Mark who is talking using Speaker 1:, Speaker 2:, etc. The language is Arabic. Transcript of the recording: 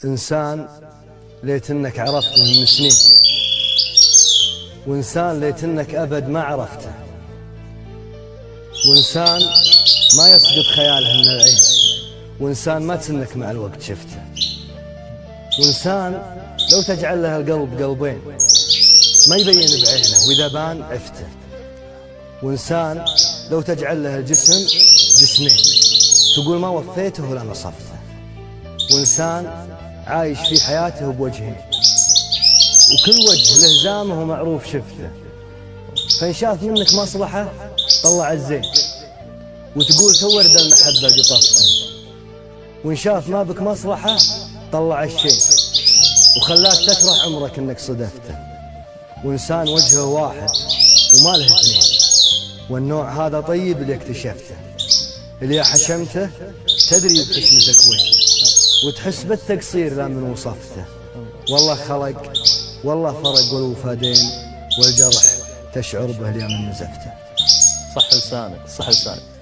Speaker 1: إنسان ليت إنك عرفته من سنين، وإنسان ليت إنك أبد ما عرفته، وإنسان ما يسقط خياله من العين، وإنسان ما تسنك مع الوقت شفته، وإنسان لو تجعل له القلب قلبين ما يبين بعينه وإذا بان عفته، وإنسان لو تجعل له الجسم جسمين تقول ما وفيته ولا نصفته، وإنسان عايش في حياته بوجهين وكل وجه له زامه ومعروف شفته، فإن شاف منك مصلحة طلع الزين وتقول تورد المحبة قطفته، وإن شاف ما بك مصلحة طلع الشيء وخلاك تكره عمرك إنك صدفته، وإنسان وجهه واحد وما له اثنين، والنوع هذا طيب اللي اكتشفته، اللي حشمته تدري بحشمتك وين وتحس بالتقصير لا من وصفته، والله خلق والله فرق والوفادين والجرح تشعر به اليوم من نزفته.
Speaker 2: صح لسانك صح لسانك.